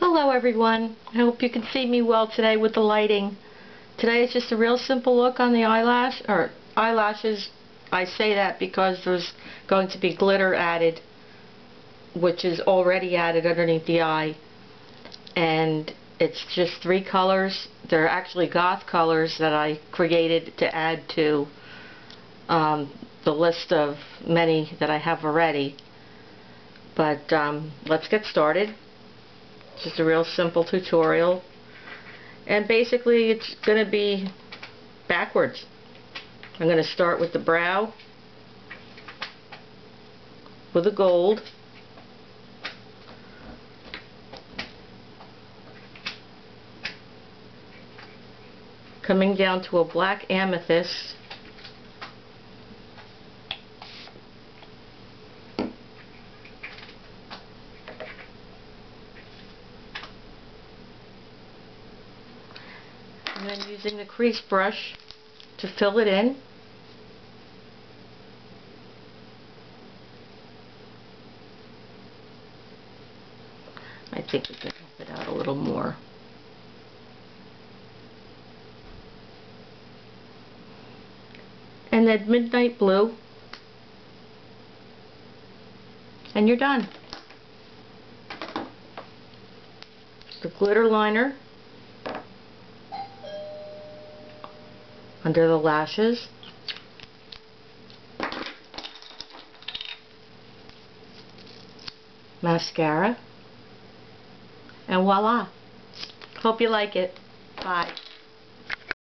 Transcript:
Hello everyone. I hope you can see me well today with the lighting. Today is just a real simple look on the eyelashes. I say that because there's going to be glitter added, which is already added underneath the eye. And it's just 3 colors. They're actually goth colors that I created to add to the list of many that I have already. But let's get started. Just a real simple tutorial, and basically it's going to be backwards. I'm going to start with the brow with a gold, coming down to a black amethyst, and then using the crease brush to fill it in. I think we can help it out a little more. And then midnight blue, and you're done. The glitter liner under the lashes, mascara, and voila. Hope you like it. Bye.